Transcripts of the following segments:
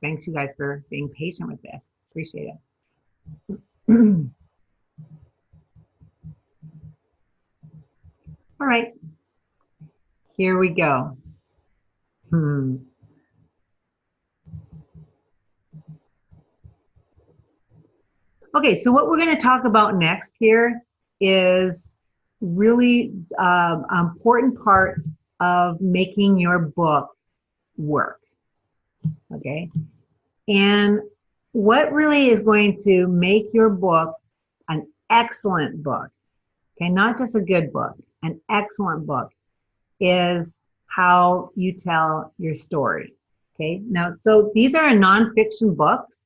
Thanks you guys for being patient with this. Appreciate it. All right, here we go. Okay, so what we're going to talk about next here is really important part of making your book work. Okay, and what really is going to make your book an excellent book, okay, not just a good book, an excellent book, is how you tell your story. Okay, now, so these are nonfiction books,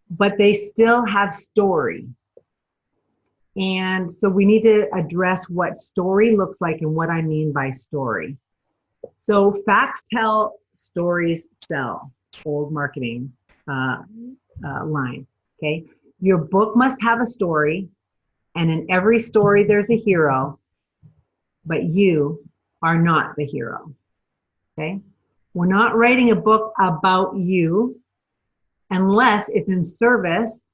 but they still have story. And so we need to address what story looks like and what I mean by story. So facts tell, stories sell, old marketing line, okay? Your book must have a story, and in every story there's a hero, but you are not the hero, okay? We're not writing a book about you unless it's in service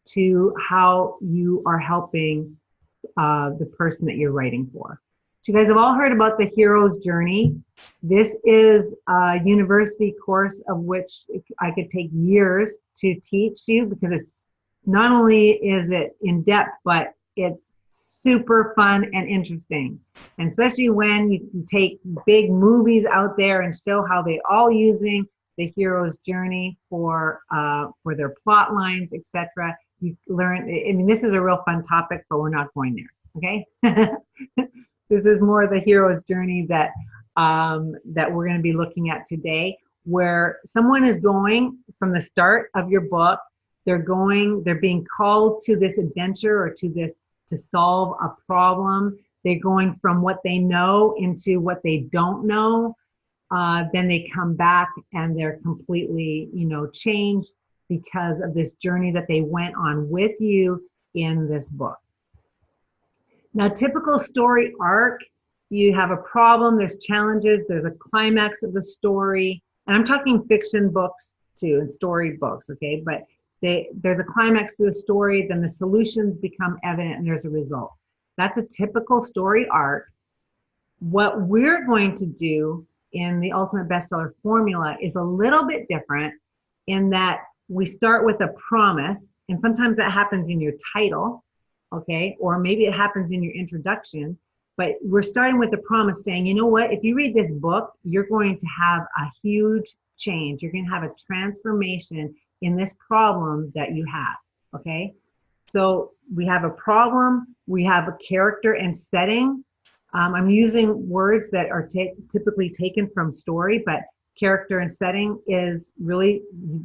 to how you are helping the person that you're writing for. So you guys have all heard about the hero's journey. This is a university course of which I could take years to teach you, because it's not only is it in depth, but it's super fun and interesting. And especially when you can take big movies out there and show how they all using the hero's journey for their plot lines, etc. You learn, I mean, this is a real fun topic, but we're not going there, okay? This is more the hero's journey that we're going to be looking at today, where someone is going from the start of your book. They're being called to this adventure or to solve a problem. They're going from what they know into what they don't know. Then they come back and they're completely, changed because of this journey that they went on with you in this book. Now, typical story arc, you have a problem, there's challenges, there's a climax of the story, and I'm talking fiction books too, and story books, okay? But there's a climax to the story, then the solutions become evident, and there's a result. That's a typical story arc. What we're going to do in the Ultimate Bestseller Formula is a little bit different in that we start with a promise, and sometimes that happens in your title, okay? Or maybe it happens in your introduction, but we're starting with a promise saying, you know what, if you read this book, you're going to have a huge change. You're going to have a transformation in this problem that you have, okay? So we have a problem, we have a character and setting. I'm using words that are typically taken from story, but character and setting is really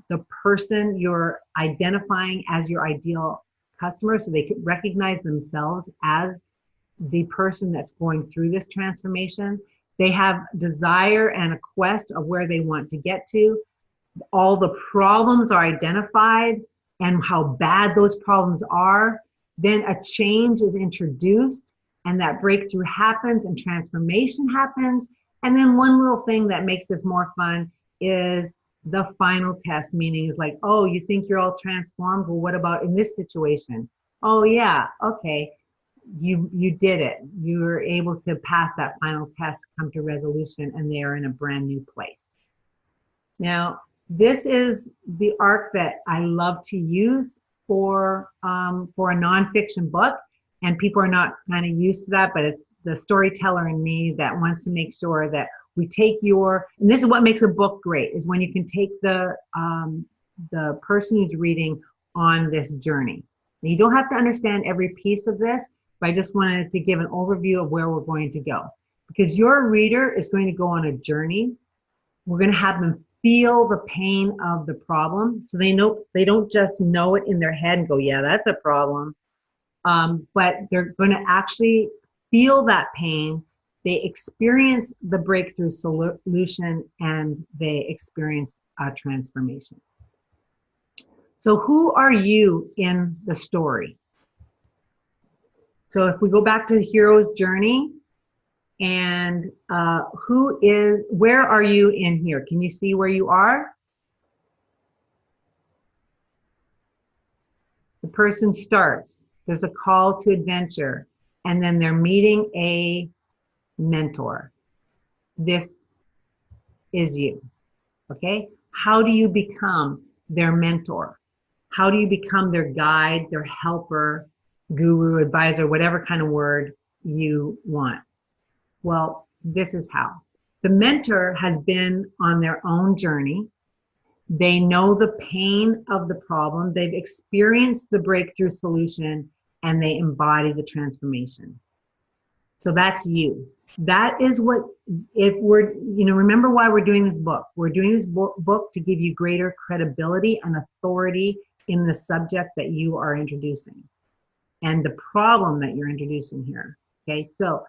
the person you're identifying as your ideal customer, so they could recognize themselves as the person that's going through this transformation. They have desire and a quest of where they want to get to. All the problems are identified and how bad those problems are. Then a change is introduced, and that breakthrough happens and transformation happens. And then one little thing that makes this more fun is the final test, meaning is like, oh, you think you're all transformed? Well, what about in this situation? Oh yeah, okay, you did it. You were able to pass that final test, come to resolution, and they are in a brand new place. Now, this is the arc that I love to use for a nonfiction book. And people are not kind of used to that, but it's the storyteller in me that wants to make sure that we take and this is what makes a book great, is when you can take the person who's reading on this journey. Now, you don't have to understand every piece of this, but I just wanted to give an overview of where we're going to go. Because your reader is going to go on a journey. We're going to have them feel the pain of the problem. So they don't just know it in their head and go, yeah, that's a problem. But they're going to actually feel that pain. They experience the breakthrough solution, and they experience a transformation. So who are you in the story? So if we go back to the hero's journey, and where are you in here? Can you see where you are? person starts, there's a call to adventure, and then they're meeting a mentor. This is you, okay? How do you become their mentor? How do you become their guide, their helper, guru, advisor, whatever kind of word you want? Well, this is how. The mentor has been on their own journey. They know the pain of the problem. They've experienced the breakthrough solution, and they embody the transformation. So that's you. That is what, if we're, remember why we're doing this book. We're doing this book to give you greater credibility and authority in the subject that you are introducing and the problem that you're introducing here. Okay, so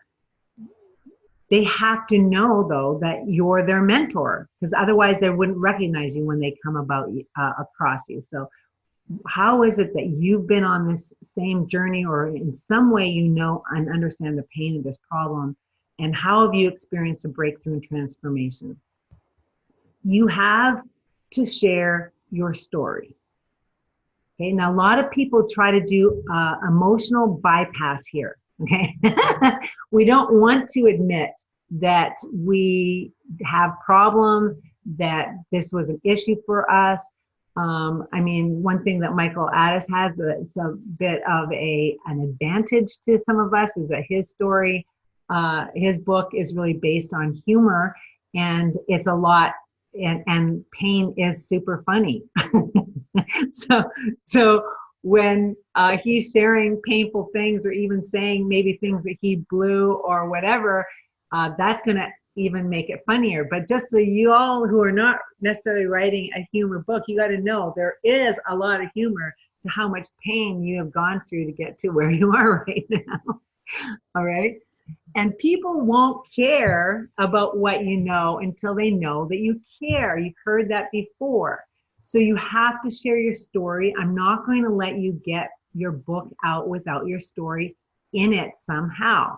they have to know, though, that you're their mentor, because otherwise they wouldn't recognize you when they come across you. So how is it that you've been on this same journey, or in some way you know and understand the pain of this problem, and how have you experienced a breakthrough and transformation? You have to share your story. Okay, now a lot of people try to do emotional bypass here. Okay, we don't want to admit that we have problems, that this was an issue for us. I mean, one thing that Michael Addis has, it's a bit of an advantage to some of us, is that his story, his book is really based on humor, and it's a lot, and pain is super funny. So when he's sharing painful things, or even saying maybe things that he blew or whatever, that's going to even make it funnier. But just so you all who are not necessarily writing a humor book, you got to know there is a lot of humor to how much pain you have gone through to get to where you are right now. All right. And people won't care about what you know until they know that you care. You've heard that before. So you have to share your story. I'm not going to let you get your book out without your story in it somehow.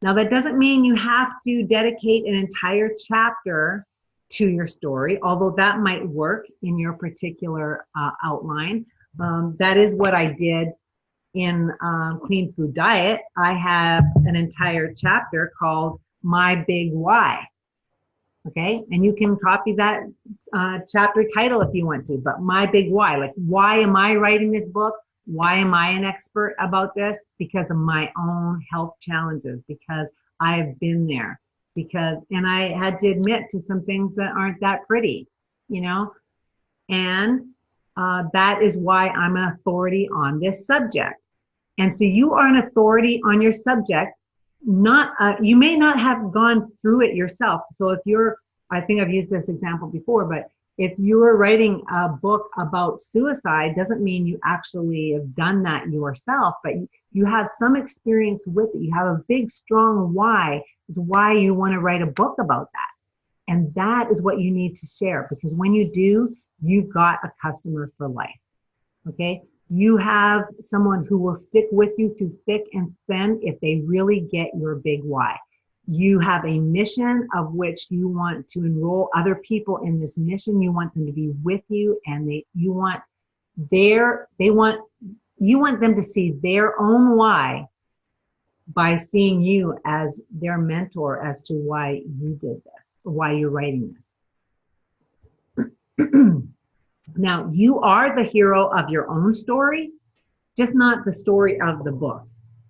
Now, that doesn't mean you have to dedicate an entire chapter to your story, although that might work in your particular outline. That is what I did in Clean Food Diet. I have an entire chapter called My Big Why. Okay, and you can copy that chapter title if you want to, but My Big Why, like, why am I writing this book? Why am I an expert about this? Because of my own health challenges, because I've been there, and I had to admit to some things that aren't that pretty, and that is why I'm an authority on this subject. And so you are an authority on your subject. You may not have gone through it yourself. So if I think I've used this example before, but if you're writing a book about suicide, doesn't mean you actually have done that yourself, but you have some experience with it. You have a big, strong why, is why you want to write a book about that. And that is what you need to share, because when you do, you've got a customer for life. Okay? You have someone who will stick with you through thick and thin if they really get your big why. You have a mission of which you want to enroll other people in this mission. You want them to be with you, and you want them to see their own why by seeing you as their mentor as to why you did this, why you're writing this. Now, you are the hero of your own story, just not the story of the book.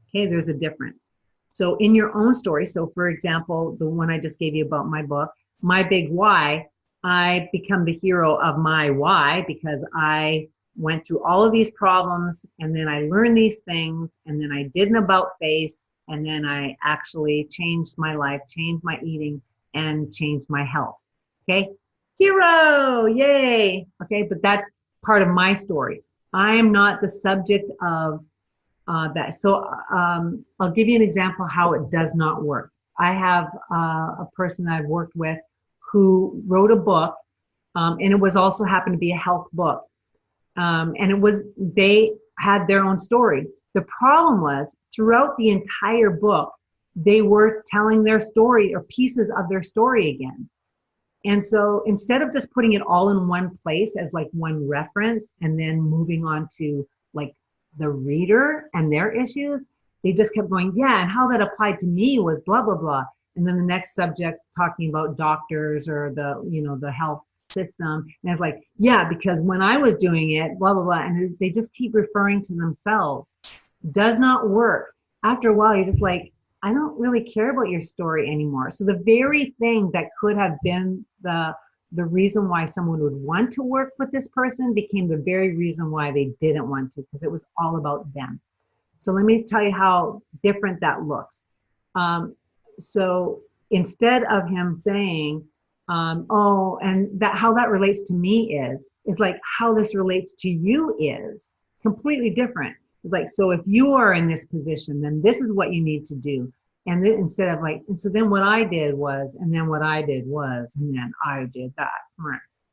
Okay, there's a difference. So in your own story, so for example, the one I just gave you about my book, My Big Why, I become the hero of my why because I went through all of these problems, and then I learned these things, and then I did an about face, and then I actually changed my life, changed my eating, and changed my health. Okay, hero, yay. Okay, but that's part of my story. I am not the subject of that. So I'll give you an example how it does not work. I have a person I've worked with who wrote a book, and it was also happened to be a health book. And they had their own story. The problem was, throughout the entire book, they were telling their story or pieces of their story again. And so instead of just putting it all in one place as like one reference and then moving on to like the reader and their issues, they just kept going, yeah, and how that applied to me was blah, blah, blah. And then the next subject's talking about doctors or the health system. And it's like, yeah, because when I was doing it, blah, blah, blah. And they just keep referring to themselves. Does not work. After a while, you're just like, I don't really care about your story anymore. So the very thing that could have been the reason why someone would want to work with this person became the very reason why they didn't want to, because it was all about them. So let me tell you how different that looks. So instead of him saying, oh, and that how that relates to me is like how this relates to you is completely different. It's like, so if you are in this position, then this is what you need to do. And then instead of like, and so then what I did was, and then what I did was, and then I did that.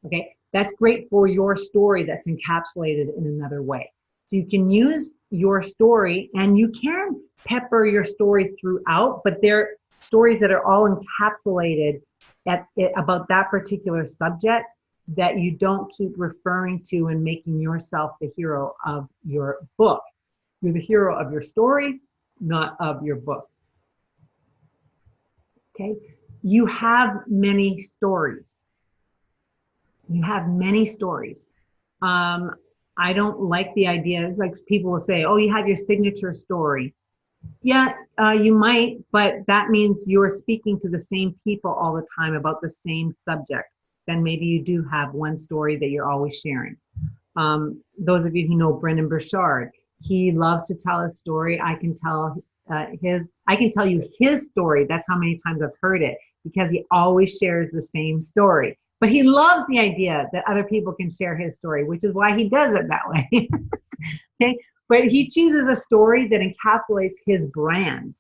Okay, that's great for your story that's encapsulated in another way. So you can use your story and you can pepper your story throughout, but they're stories that are all encapsulated about that particular subject that you don't keep referring to and making yourself the hero of your book. You're the hero of your story, not of your book. Okay? You have many stories. You have many stories. I don't like the idea. It's like people will say, oh, you have your signature story. Yeah, you might, but that means you're speaking to the same people all the time about the same subject. Then maybe you do have one story that you're always sharing. Those of you who know Brendan Burchard, he loves to tell a story. I can tell you his story. That's how many times I've heard it, because he always shares the same story. But he loves the idea that other people can share his story, which is why he does it that way. Okay, but he chooses a story that encapsulates his brand.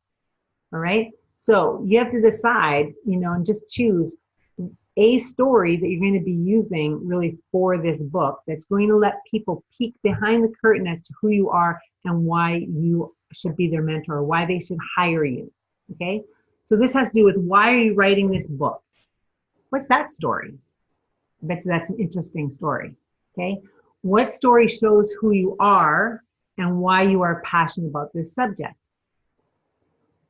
All right, so you have to decide, and just choose a story that you're going to be using really for this book that's going to let people peek behind the curtain as to who you are and why you should be their mentor, or why they should hire you. Okay, so this has to do with, why are you writing this book? What's that story? I bet you that's an interesting story. Okay, what story shows who you are and why you are passionate about this subject?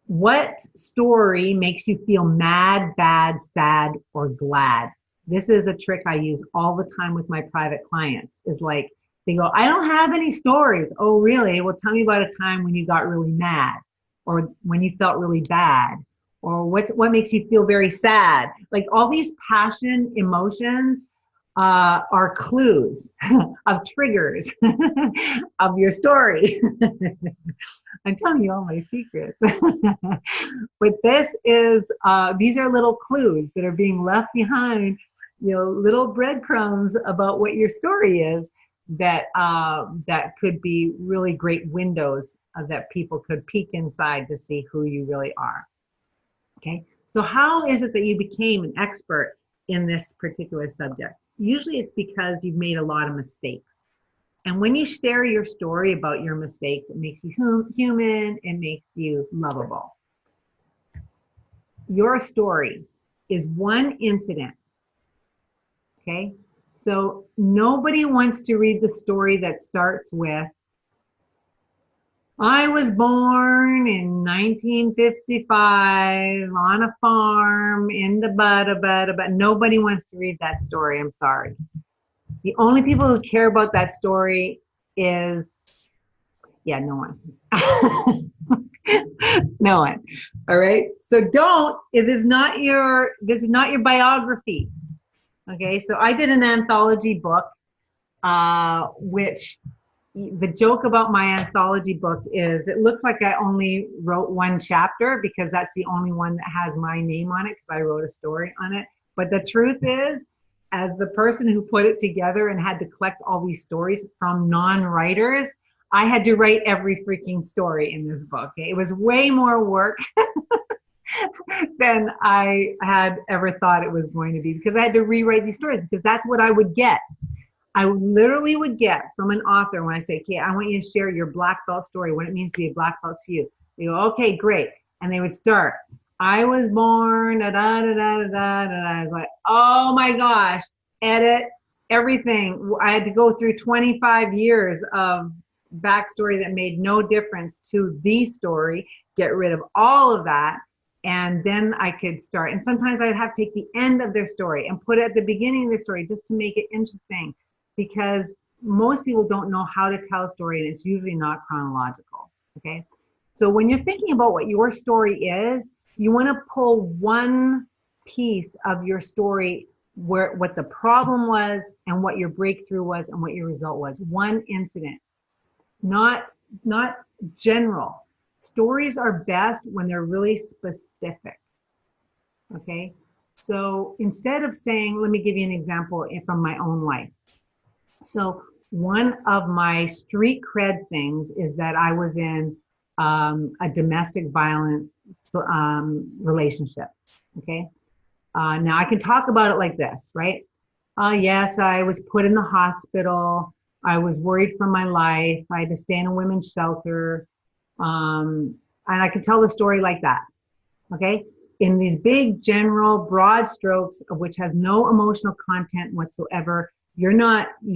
What story makes you feel mad, bad, sad, or glad? This is a trick I use all the time with my private clients. Is like, they go, I don't have any stories. Oh, really? Well, tell me about a time when you got really mad, or when you felt really bad, or what makes you feel very sad? Like, all these passion emotions are clues of triggers of your story. I'm telling you all my secrets. But these are little clues that are being left behind, little breadcrumbs about what your story is, that could be really great windows that people could peek inside to see who you really are. Okay, so how is it that you became an expert in this particular subject? Usually it's because you've made a lot of mistakes. And when you share your story about your mistakes, it makes you human, it makes you lovable. Your story is one incident, okay? So nobody wants to read the story that starts with, I was born in 1955 on a farm in the but nobody wants to read that story. I'm sorry. The only people who care about that story is, no one. No one. All right. So this is not your biography. Okay. So I did an anthology book, which, the joke about my anthology book is, it looks like I only wrote one chapter because that's the only one that has my name on it, because I wrote a story on it. But the truth is, as the person who put it together and had to collect all these stories from non-writers, I had to write every freaking story in this book. Okay? It was way more work than I had ever thought it was going to be, because I had to rewrite these stories, because that's what I would get. I literally would get from an author when I say, okay, I want you to share your black belt story, what it means to be a black belt to you. They go, okay, great. And they would start, I was born, da da da da da da. I was like, oh my gosh, edit everything. I had to go through 25 years of backstory that made no difference to the story, get rid of all of that, and then I could start. And sometimes I'd have to take the end of their story and put it at the beginning of the story just to make it interesting, because most people don't know how to tell a story, and it's usually not chronological. Okay. So when you're thinking about what your story is, you want to pull one piece of your story where what the problem was and what your breakthrough was and what your result was. One incident, not general. Stories are best when they're really specific. Okay. So instead of saying, let me give you an example from my own life. So one of my street cred things is that I was in a domestic violence relationship. Okay. Now I can talk about it like this, right? Yes, I was put in the hospital. I was worried for my life. I had to stay in a women's shelter. And I could tell the story like that. Okay. In these big, general, broad strokes of which has no emotional content whatsoever, you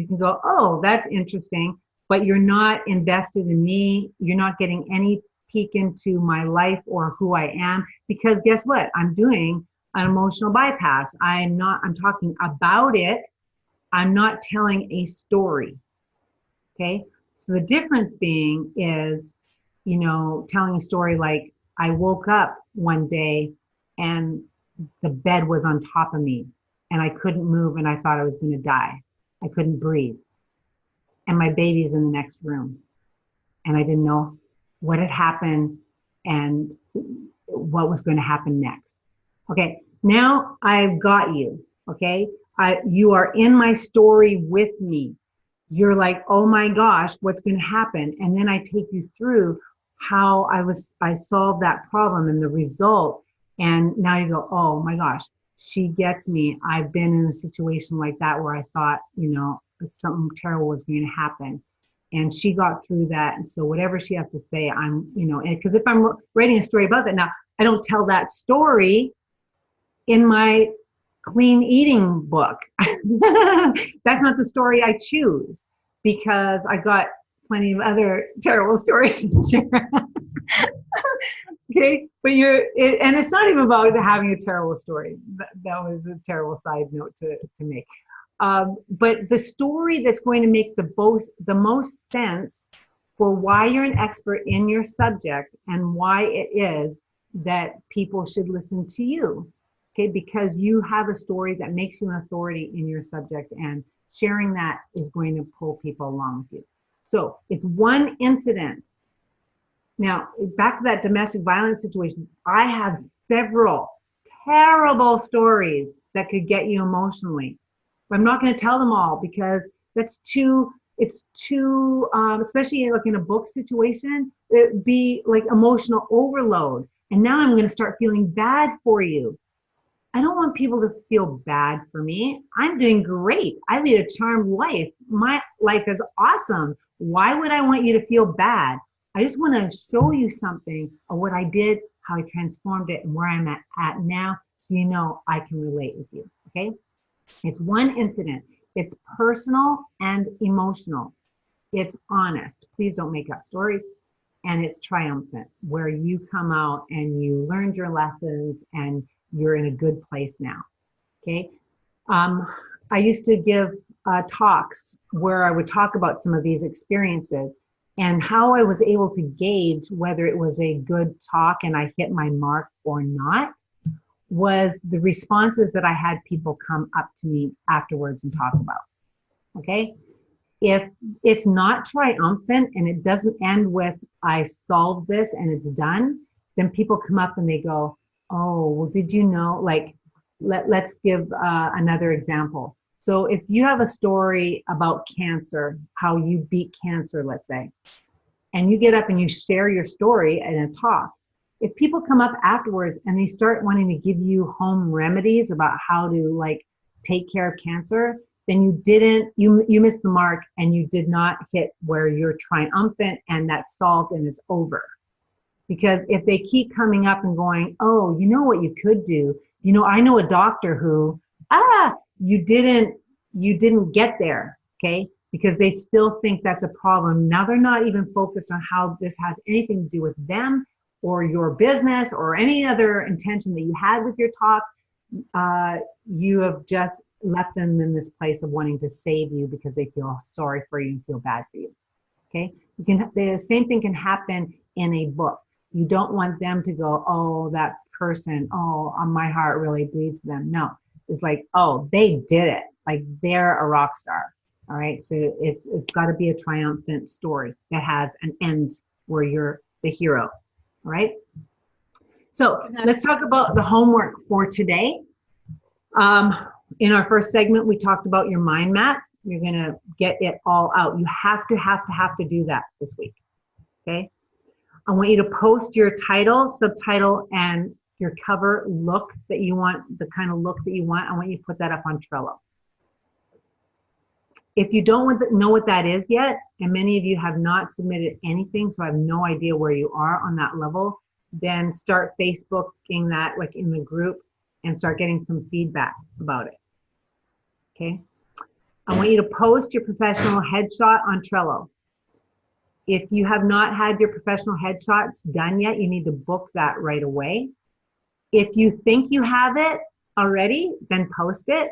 can go, oh, that's interesting, but you're not invested in me. You're not getting any peek into my life or who I am, because guess what? I'm doing an emotional bypass. I'm talking about it. I'm not telling a story. Okay. So the difference being is, telling a story like I woke up one day and the bed was on top of me and I couldn't move and I thought I was going to die. I couldn't breathe. And my baby's in the next room. And I didn't know what had happened and what was going to happen next. Okay, now I've got you. Okay, you are in my story with me. You're like, oh my gosh, what's going to happen? And then I take you through how I solved that problem and the result. And now you go, oh my gosh, she gets me. I've been in a situation like that where I thought, something terrible was going to happen. And she got through that. And so whatever she has to say, because if I'm writing a story about that, now I don't tell that story in my clean eating book. That's not the story I choose, because I got plenty of other terrible stories to share. Okay, but and it's not even about having a terrible story. That was a terrible side note to make. But the story that's going to make the most sense for why you're an expert in your subject and why it is that people should listen to you. Okay, because you have a story that makes you an authority in your subject, and sharing that is going to pull people along with you. So it's one incident. Now, back to that domestic violence situation, I have several terrible stories that could get you emotionally. But I'm not going to tell them all because it's too, especially like in a book situation, it'd be like emotional overload. And now I'm going to start feeling bad for you. I don't want people to feel bad for me. I'm doing great. I lead a charmed life. My life is awesome. Why would I want you to feel bad? I just want to show you something of what I did, how I transformed it, and where I'm at now, so you know I can relate with you, okay? It's one incident. It's personal and emotional. It's honest. Please don't make up stories. And it's triumphant, where you come out and you learned your lessons and you're in a good place now, okay? I used to give talks where I would talk about some of these experiences and how I was able to gauge whether it was a good talk and I hit my mark or not was the responses that I had people come up to me afterwards and talk about, okay? If it's not triumphant and it doesn't end with, I solved this and it's done, then people come up and they go, oh, well, did you know, like, let's give another example. So if you have a story about cancer, how you beat cancer, let's say, and you get up and you share your story in a talk, if people come up afterwards and they start wanting to give you home remedies about how to like take care of cancer, then you missed the mark and you did not hit where you're triumphant and that's solved and is over. Because if they keep coming up and going, oh, you know what you could do? I know a doctor who, you didn't get there, okay? because they still think that's a problem. Now they're not even focused on how this has anything to do with them or your business or any other intention that you had with your talk. You have just left them in this place of wanting to save you because they feel sorry for you and feel bad for you. Okay, the same thing can happen in a book. You don't want them to go, oh, that person, oh, my heart really bleeds for them. No, it's like, oh, they did it. Like they're a rock star. All right, so it's got to be a triumphant story that has an end where you're the hero. All right. So let's talk about the homework for today. In our first segment, we talked about your mind map. You're going to get it all out. You have to do that this week. Okay. I want you to post your title, subtitle, and your cover look that you want, the kind of look that you want. I want you to put that up on Trello. If you don't know what that is yet, and many of you have not submitted anything, so I have no idea where you are on that level, then start Facebooking that like in the group and start getting some feedback about it. Okay. I want you to post your professional headshot on Trello. If you have not had your professional headshots done yet, you need to book that right away. If you think you have it already, then post it,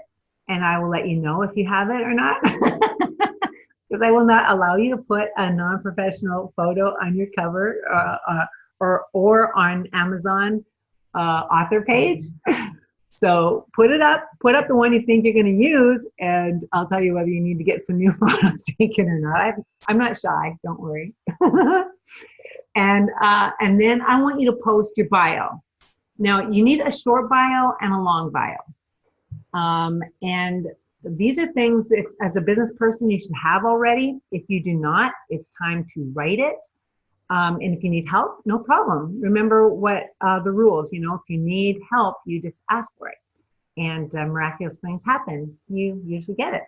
and I will let you know if you have it or not. Because I will not allow you to put a non-professional photo on your cover or on Amazon author page. So put up the one you think you're going to use, and I'll tell you whether you need to get some new photos taken or not. I'm not shy, don't worry. And then I want you to post your bio. Now you need a short bio and a long bio. And these are things that as a business person you should have already. If you do not, it's time to write it. And if you need help, no problem. Remember what the rules, if you need help, you just ask for it. And miraculous things happen. You usually get it.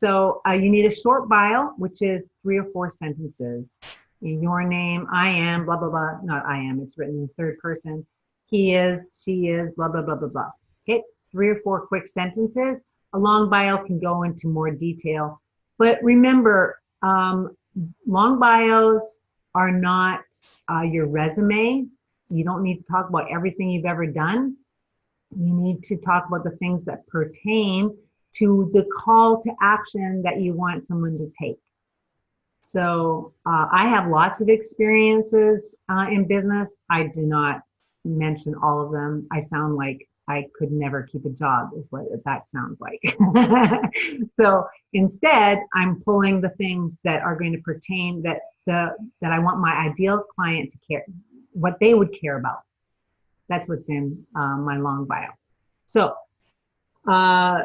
So you need a short bio, which is 3 or 4 sentences. Your name, I am, blah, blah, blah. Not I am, it's written in third person. He is, she is, blah, blah, blah, blah, blah. Okay, 3 or 4 quick sentences. A long bio can go into more detail. But remember, long bios are not your resume. You don't need to talk about everything you've ever done. You need to talk about the things that pertain to the call to action that you want someone to take. So I have lots of experiences in business. I do not mention all of them. I sound like I could never keep a job is what that sounds like. So instead, I'm pulling the things that are going to pertain that I want my ideal client to care, what they would care about. That's what's in my long bio. So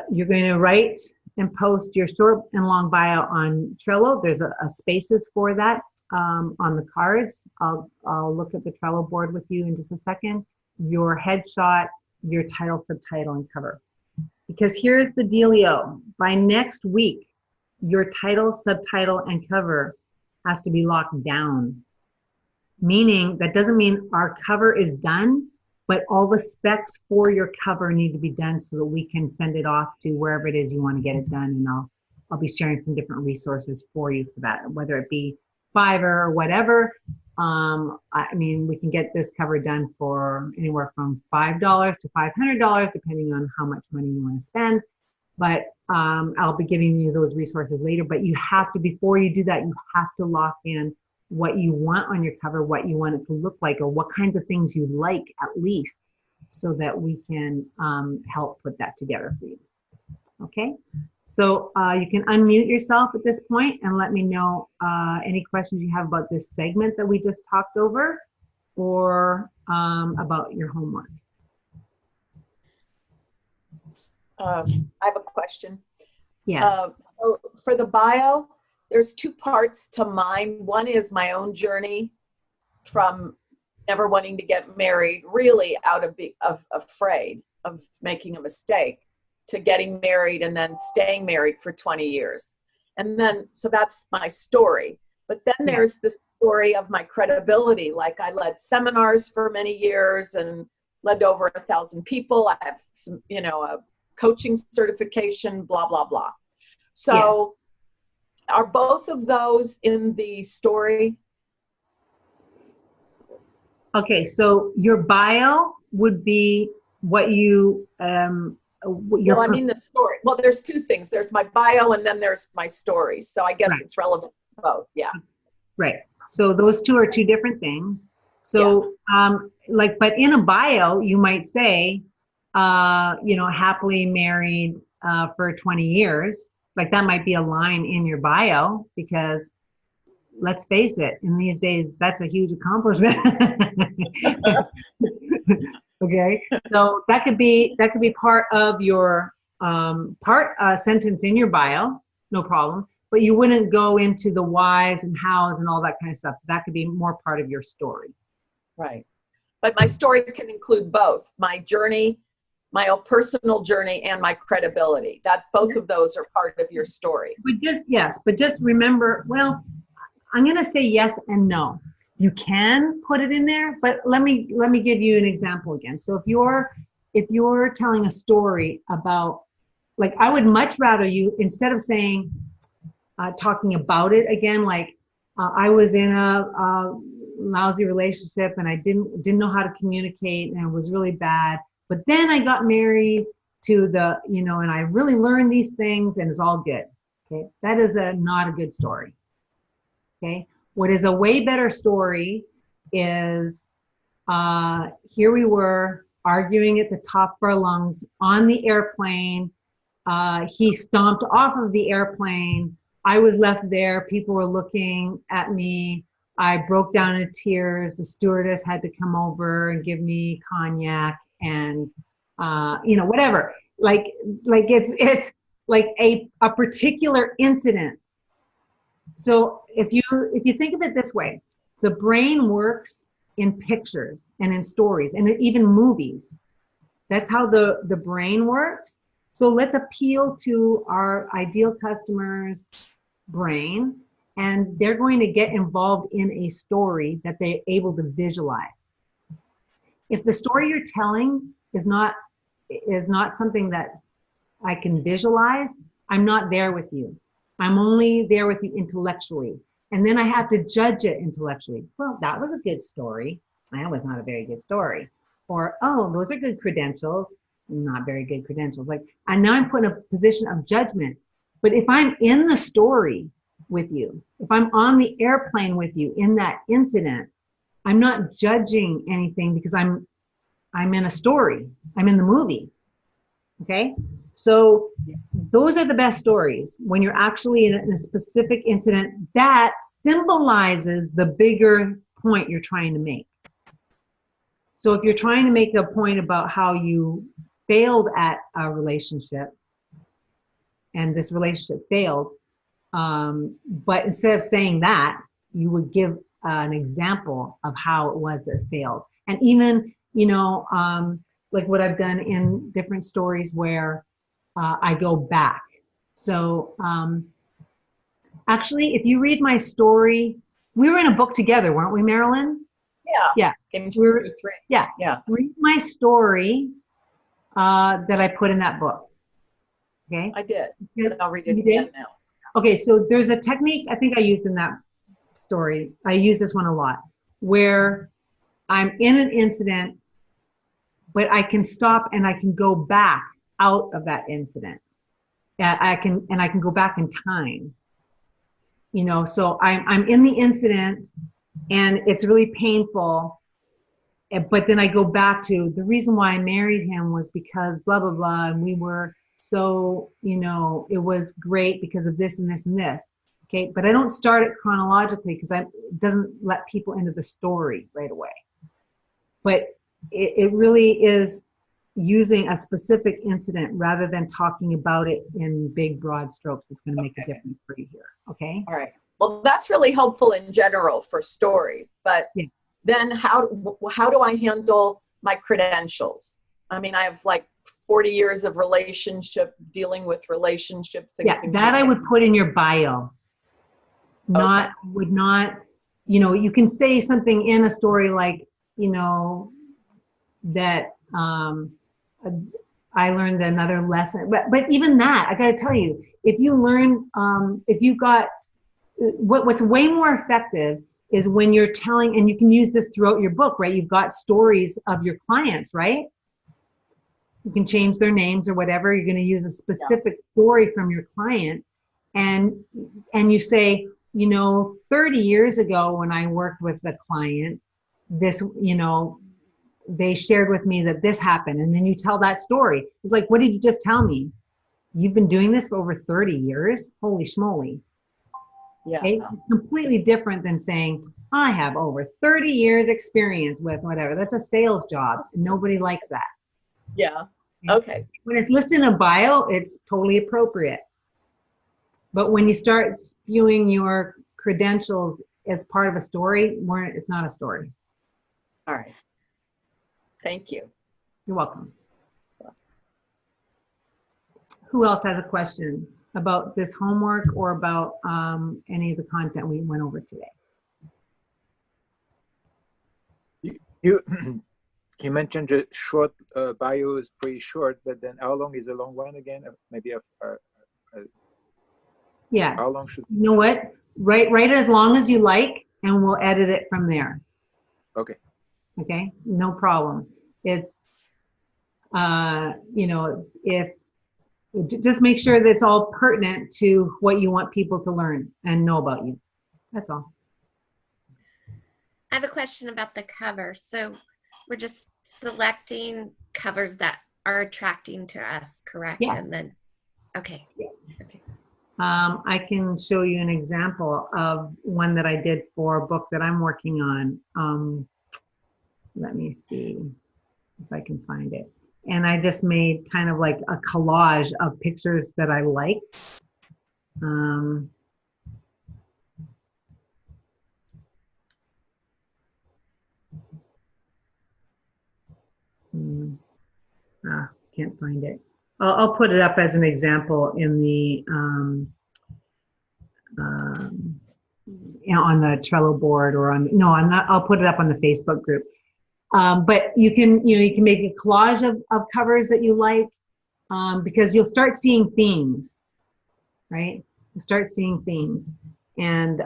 you're going to write and post your short and long bio on Trello. There's a spaces for that on the cards. I'll look at the Trello board with you in just a second. Your headshot, your title, subtitle, and cover. Because here's the dealio. By next week, your title, subtitle, and cover has to be locked down. Meaning, that doesn't mean our cover is done, but all the specs for your cover need to be done so that we can send it off to wherever it is you want to get it done. And I'll be sharing some different resources for you for that, whether it be Fiverr or whatever. I mean, we can get this cover done for anywhere from $5 to $500, depending on how much money you want to spend. But I'll be giving you those resources later. But you have to, before you do that, you have to lock in what you want on your cover, what you want it to look like, or what kinds of things you like at least, so that we can help put that together for you. Okay? So you can unmute yourself at this point and let me know any questions you have about this segment that we just talked over, or about your homework. I have a question. Yes. So for the bio, there's 2 parts to mine. One is my own journey from never wanting to get married, really out of afraid of making a mistake, to getting married and then staying married for 20 years. And then, so that's my story. But then there's the story of my credibility. Like, I led seminars for many years and led over 1,000 people. I have some, a coaching certification, blah, blah, blah. So are both of those in the story? Okay, so your bio would be what you your Well, I mean the story. Well, there's two things. There's my bio and then there's my story. So I guess right, it's relevant to both. Yeah. right. So those two are two different things. So like, but in a bio, you might say, you know, happily married for 20 years. Like that might be a line in your bio because let's face it, in these days, that's a huge accomplishment. Okay, so that could be part of your sentence in your bio, no problem. But you wouldn't go into the whys and hows and all that kind of stuff. That could be more part of your story. Right. But my story can include both my journey, my own personal journey, and my credibility. That both of those are part of your story. But just remember, well, I'm going to say yes and no. You can put it in there, but let me give you an example again. So if you're telling a story about, like, I would much rather you, instead of saying talking about it again, like I was in a lousy relationship and I didn't know how to communicate and it was really bad. But then I got married to the, you know, and I really learned these things and it's all good. Okay, that is not a good story. Okay, what is a way better story is here we were arguing at the top of our lungs on the airplane. He stomped off of the airplane. I was left there. People were looking at me. I broke down in tears. The stewardess had to come over and give me cognac and, you know, whatever. Like it's like a particular incident. So if you think of it this way, the brain works in pictures and in stories and even movies. That's how the brain works. So let's appeal to our ideal customer's brain, and they're going to get involved in a story that they're able to visualize. If the story you're telling is not something that I can visualize, I'm not there with you. I'm only there with you intellectually. And then I have to judge it intellectually. Well, that was a good story. That was not a very good story. Or, oh, those are good credentials. Not very good credentials. Like, and now I'm put in a position of judgment. But if I'm in the story with you, if I'm on the airplane with you in that incident, I'm not judging anything because I'm in a story. I'm in the movie. Okay? So those are the best stories when you're actually in a specific incident that symbolizes the bigger point you're trying to make. So if you're trying to make a point about how you failed at a relationship and this relationship failed, but instead of saying that, you would give an example of how it was that it failed. And even, you know, like what I've done in different stories where I go back. So actually, if you read my story, we were in a book together, weren't we, Marilyn? Yeah. Yeah. Read my story that I put in that book. Okay. I did. I'll read it again now. Okay, so there's a technique I think I used in that story. I use this one a lot, where I'm in an incident, but I can stop and I can go back out of that incident. I can go back in time. You know, so I'm in the incident and it's really painful, but then I go back to the reason why I married him was because blah, blah, blah. And we were so, you know, it was great because of this and this and this. Okay. But I don't start it chronologically because it doesn't let people into the story right away. But it really is using a specific incident rather than talking about it in big, broad strokes. It's going to make a difference for you here. Okay. All right. Well, that's really helpful in general for stories. But then how do I handle my credentials? I mean, I have like 40 years of dealing with relationships. And that I would put in your bio. Would not, you know, you can say something in a story like, you know, that I learned another lesson. But even that, I got to tell you, if you learn, if you got what's way more effective is when you're telling, and you can use this throughout your book, right? You've got stories of your clients, right? You can change their names or whatever. You're going to use a specific story from your client, and you say, 30 years ago when I worked with the client, this, they shared with me that this happened, and then you tell that story. It's like, what did you just tell me? You've been doing this for over 30 years? Holy schmoly. Yeah. Okay? It's completely different than saying, I have over 30 years experience with whatever. That's a sales job. Nobody likes that. Yeah. Okay. When it's listed in a bio, it's totally appropriate. But when you start spewing your credentials as part of a story, it's not a story. All right. Thank you. You're welcome. Who else has a question about this homework or about any of the content we went over today? You mentioned the short bio is pretty short, but then how long is a long one again? Maybe yeah. How long should? You know what? Write as long as you like, and we'll edit it from there. Okay. Okay. No problem. It's if just make sure that it's all pertinent to what you want people to learn and know about you. That's all. I have a question about the cover. So we're just selecting covers that are attracting to us, correct? Yes. And then, okay. Yes. Okay. I can show you an example of one that I did for a book that I'm working on. Let me see if I can find it. And I just made kind of like a collage of pictures that I like. Can't find it. I'll put it up as an example in the on the Trello board, or on, no, I'm not, I'll put it up on the Facebook group. But you can make a collage of covers that you like, because you'll start seeing themes, right? You start seeing themes, and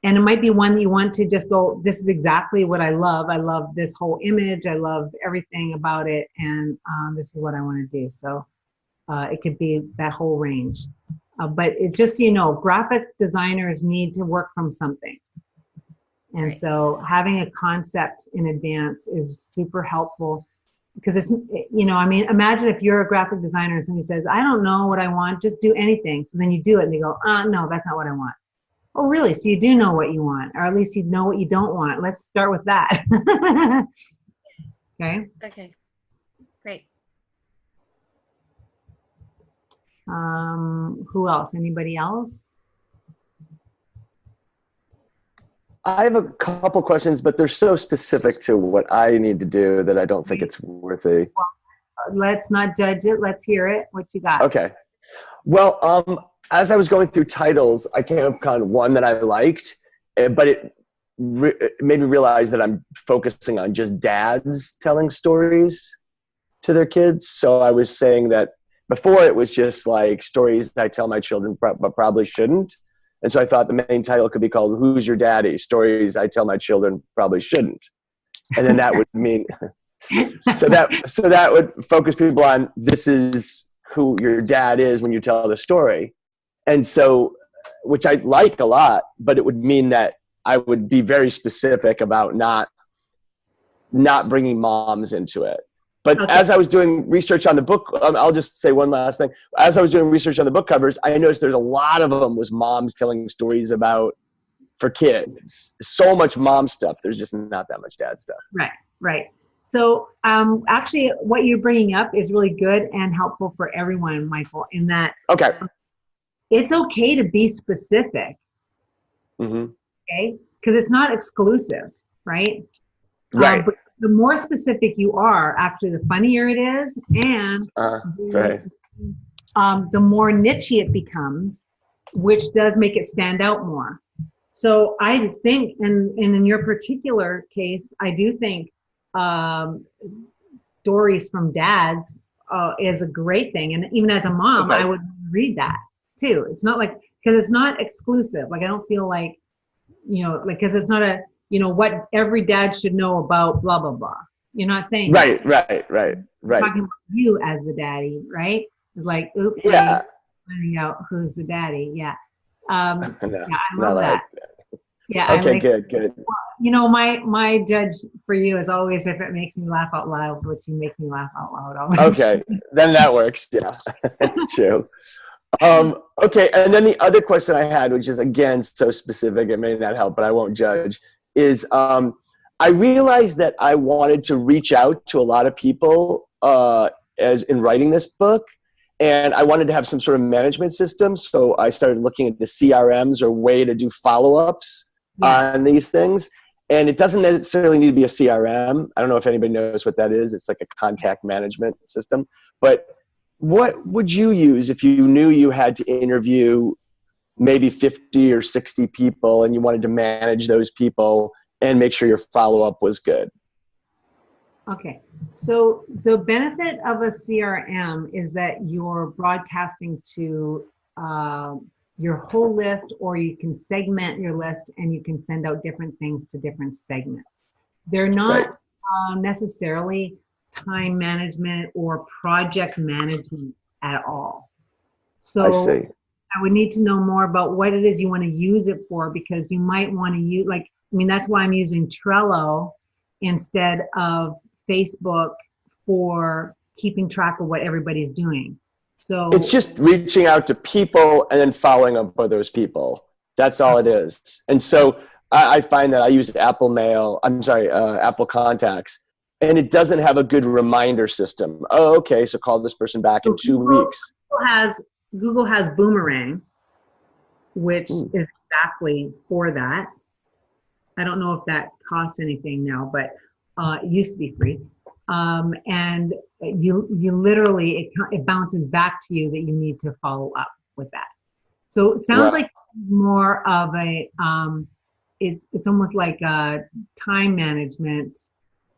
it might be one that you want to just go, this is exactly what I love. I love this whole image. I love everything about it, and this is what I want to do. So it could be that whole range. But it just, graphic designers need to work from something. And Right. so having a concept in advance is super helpful, because it's, imagine if you're a graphic designer and somebody says, I don't know what I want, just do anything. So then you do it and you go, no, that's not what I want. Oh, really? So you do know what you want, or at least you know what you don't want. Let's start with that. Okay. Okay. Great. Who else? Anybody else? I have a couple questions, but they're so specific to what I need to do that I don't think it's worth a. Let's not judge it. Let's hear it. What you got? Okay. Well, as I was going through titles, I came upon one that I liked, but it made me realize that I'm focusing on just dads telling stories to their kids. So I was saying that before it was just like stories I tell my children, but probably shouldn't. And so I thought the main title could be called "Who's Your Daddy? Stories I Tell My Children Probably Shouldn't." And then that would mean, so that would focus people on, this is who your dad is when you tell the story. And so, which I like a lot, but it would mean that I would be very specific about not bringing moms into it. But okay. As I was doing research on the book, I'll just say one last thing. As I was doing research on the book covers, I noticed there's a lot of them was moms telling stories for kids. So much mom stuff. There's just not that much dad stuff. Right. So actually what you're bringing up is really good and helpful for everyone, Michael, in that Okay. It's okay to be specific. Mm-hmm. Okay? Because it's not exclusive, right? Right. But the more specific you are, actually, the funnier it is, and right. The more niche-y it becomes, which does make it stand out more. So I think, and in your particular case, I do think stories from dads is a great thing. And even as a mom, Okay. I would read that too. It's not like, because it's not exclusive. Like I don't feel like, because it's not a, what every dad should know about blah, blah, blah. You're not saying Right. You're talking about you as the daddy, right? It's like, oops, Yeah. finding out who's the daddy. Yeah. No, Yeah, I not love that. like Yeah. Okay, good. My judge for you is always if it makes me laugh out loud, which you make me laugh out loud always. Okay, then that works. Yeah, that's true. Okay, and then the other question I had, which is again so specific, it may not help, but I won't judge, is I realized that I wanted to reach out to a lot of people as in writing this book, and I wanted to have some sort of management system. So I started looking into CRMs or way to do follow-ups on these things. And it doesn't necessarily need to be a CRM. I don't know if anybody knows what that is. It's like a contact management system. But what would you use if you knew you had to interview maybe 50 or 60 people and you wanted to manage those people and make sure your follow-up was good? Okay, so the benefit of a CRM is that you're broadcasting to your whole list, or you can segment your list and you can send out different things to different segments. They're not necessarily time management or project management at all. So I see. I would need to know more about what it is you want to use it for, because you might want to use, that's why I'm using Trello instead of Facebook for keeping track of what everybody's doing. So it's just reaching out to people and then following up with those people. That's all it is. And so I find that I use Apple Contacts, and it doesn't have a good reminder system. Oh, okay, so call this person back in 2 weeks. Google has Boomerang, which is exactly for that. I don't know if that costs anything now, but it used to be free. And you literally, it bounces back to you that you need to follow up with that. So it sounds like more of a, it's almost like a time management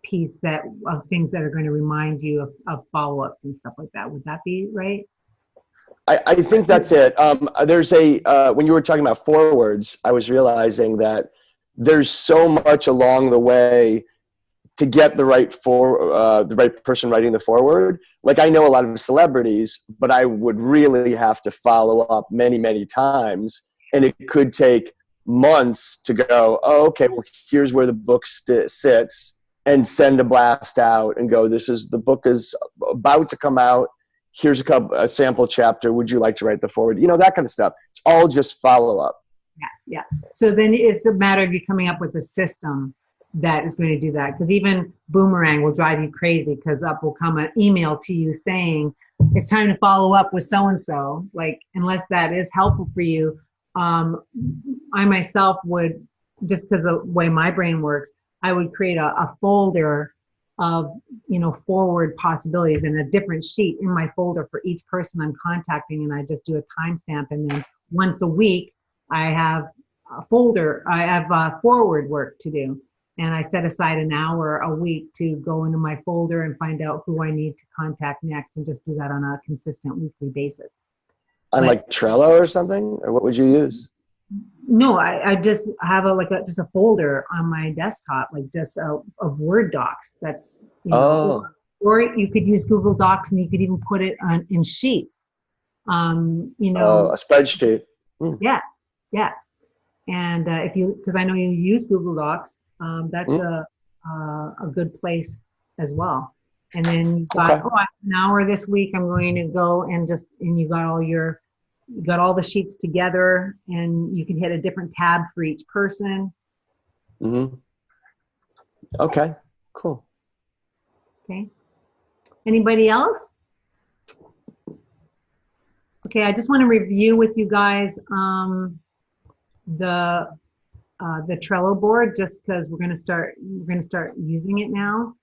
piece of things that are going to remind you of follow-ups and stuff like that. Would that be right? I think that's it. There's when you were talking about forwards, I was realizing that there's so much along the way to get the right person writing the forward. Like I know a lot of celebrities, but I would really have to follow up many, many times. And it could take months to go, oh, okay, well, here's where the book sits, and send a blast out and go, the book is about to come out. Here's a sample chapter. Would you like to write the forward? That kind of stuff. It's all just follow up. Yeah. So then it's a matter of you coming up with a system that is going to do that. Because even Boomerang will drive you crazy, because up will come an email to you saying it's time to follow up with so-and-so. Like, unless that is helpful for you, I myself would, just because of the way my brain works, I would create a folder of, forward possibilities and a different sheet in my folder for each person I'm contacting. And I just do a timestamp. And then once a week, I have forward work to do. And I set aside an hour a week to go into my folder and find out who I need to contact next, and just do that on a consistent weekly basis. On like Trello or something? Or what would you use? No, I just have just a folder on my desktop, like just of Word docs. That's, or you could use Google Docs, and you could even put it in sheets. A spreadsheet. Yeah. And because I know you use Google Docs, that's a good place as well. And then you've got, I have an hour this week, I'm going to go and you got all the sheets together, and you can hit a different tab for each person. Mm-hmm. Okay, cool. Okay. Anybody else? Okay, I just want to review with you guys the Trello board, just because we're going to start using it now,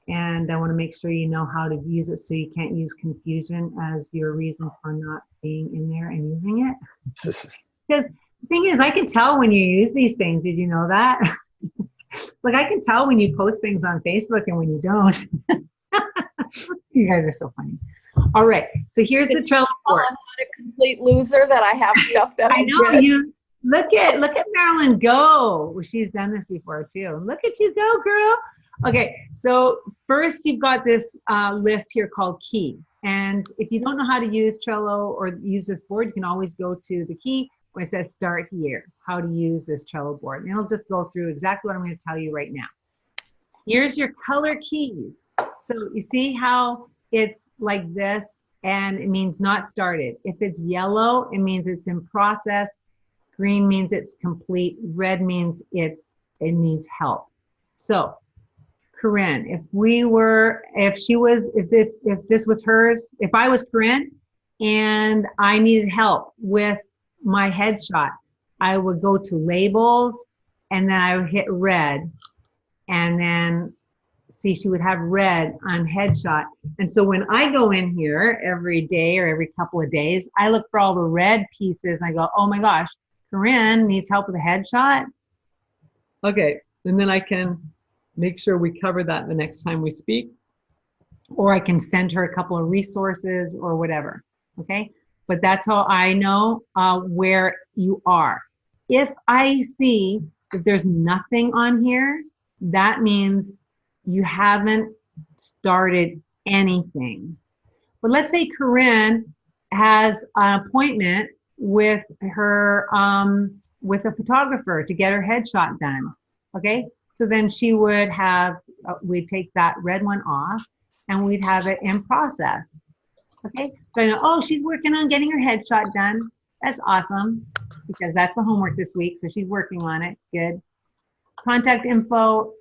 and I want to make sure you know how to use it, so you can't use confusion as your reason for not being in there and using it. Because the thing is, I can tell when you use these things. Did you know that? Like, I can tell when you post things on Facebook and when you don't. You guys are so funny. All right. So here's the Trello board. I'm not a complete loser that I have stuff that I I know did. you. Look at Marilyn go. Well, she's done this before too. Look at you go, girl. Okay, so first you've got this list here called key. And if you don't know how to use Trello or use this board, you can always go to the key where it says start here, how to use this Trello board. And it'll just go through exactly what I'm going to tell you right now. Here's your color keys. So you see how it's like this and it means not started. If it's yellow, it means it's in process. Green means it's complete. Red means it needs help. So Corinne, if this was hers, if I was Corinne and I needed help with my headshot, I would go to labels and then I would hit red, and then see she would have red on headshot. And so when I go in here every day or every couple of days, I look for all the red pieces and I go, oh my gosh, Corinne needs help with a headshot. Okay, and then I can make sure we cover that the next time we speak, or I can send her a couple of resources or whatever, okay? But that's how I know where you are. If I see that there's nothing on here, that means you haven't started anything. But let's say Corinne has an appointment with her, with a photographer to get her headshot done, okay? So then she would have, we'd take that red one off and we'd have it in process. Okay, so I know, oh, she's working on getting her headshot done. That's awesome because that's the homework this week. So she's working on it, good. Contact info,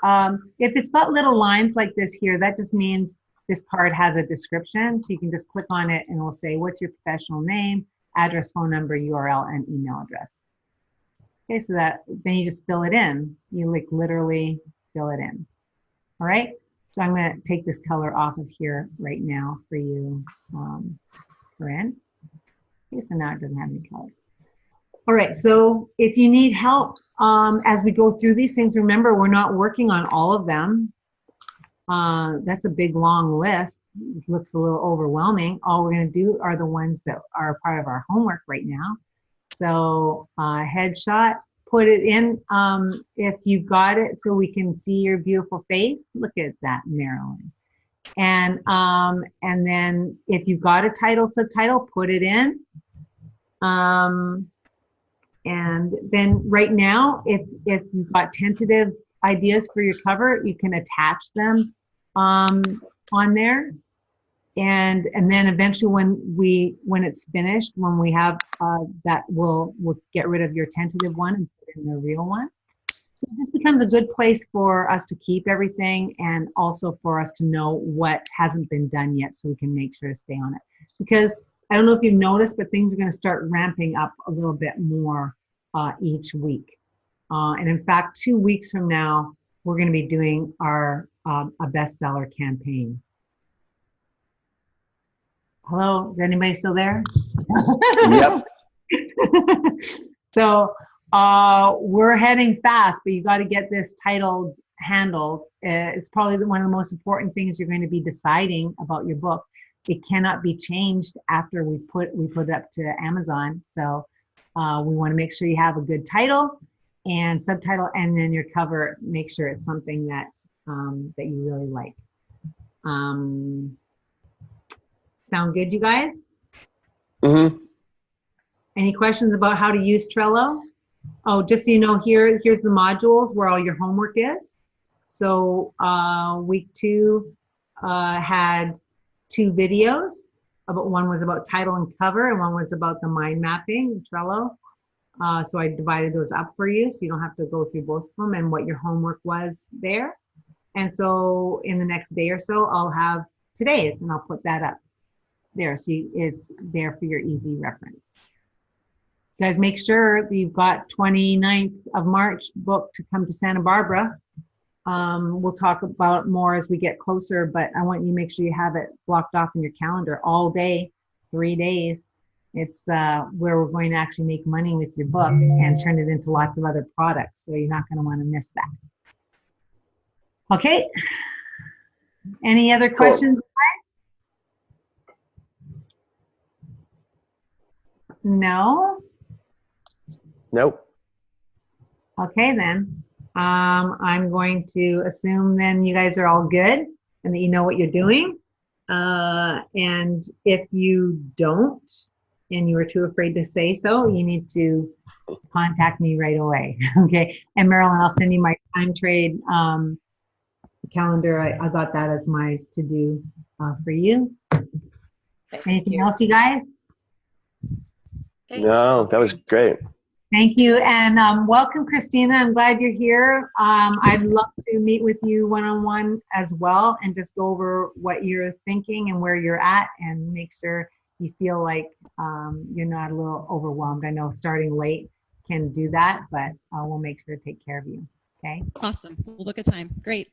if it's got little lines like this here, that just means this card has a description. So you can just click on it and it'll say, what's your professional name, address, phone number, URL, and email address. Okay, so that then you just fill it in. You like literally fill it in. All right, so I'm going to take this color off of here right now for you, Corinne. Okay, so now it doesn't have any color. All right, so if you need help as we go through these things, remember we're not working on all of them. That's a big long list. It looks a little overwhelming. All we're going to do are the ones that are part of our homework right now. So headshot, put it in if you've got it so we can see your beautiful face. Look at that, Marilyn. And then if you've got a title, subtitle, put it in. And then right now, if you've got tentative ideas for your cover, you can attach them on there. And then eventually when it's finished, when we have that, we'll get rid of your tentative one and put in the real one. So it just becomes a good place for us to keep everything and also for us to know what hasn't been done yet so we can make sure to stay on it. Because I don't know if you've noticed, but things are going to start ramping up a little bit more each week. And in fact, 2 weeks from now, we're going to be doing our a bestseller campaign. Hello, is anybody still there? Yep. So we're heading fast, but you got to get this title handled. It's probably one of the most important things you're going to be deciding about your book. It cannot be changed after we put it up to Amazon. So we want to make sure you have a good title and subtitle, and then your cover, make sure it's something that that you really like. Sound good, you guys? Mm-hmm. Any questions about how to use Trello? Oh, just so you know, here's the modules where all your homework is. So week 2 had 2 videos. One was about title and cover, and one was about the mind mapping, Trello. So I divided those up for you so you don't have to go through both of them and what your homework was there. And so in the next day or so, I'll have today's and I'll put that up there. So it's there for your easy reference. So guys, make sure that you've got 29th of March booked to come to Santa Barbara. We'll talk about it more as we get closer, but I want you to make sure you have it blocked off in your calendar all day, 3 days. It's where we're going to actually make money with your book and turn it into lots of other products. So you're not going to want to miss that. Okay. Any other questions, guys? No? Nope. Okay, then. I'm going to assume then you guys are all good and that you know what you're doing. And if you don't, and you are too afraid to say so, you need to contact me right away. Okay. And Marilyn, I'll send you my time trade calendar. I got that as my to-do for you. Thank Anything you. else, you guys? Okay. No, that was great. Thank you. And welcome, Christina. I'm glad you're here. I'd love to meet with you one-on-one as well and just go over what you're thinking and where you're at and make sure you feel like you're not a little overwhelmed. I know starting late can do that, but we'll make sure to take care of you. Okay. Awesome. We'll book a time. Great.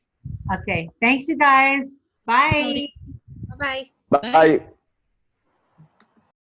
Okay. Thanks, you guys. Bye. Melody. Bye-bye. Bye.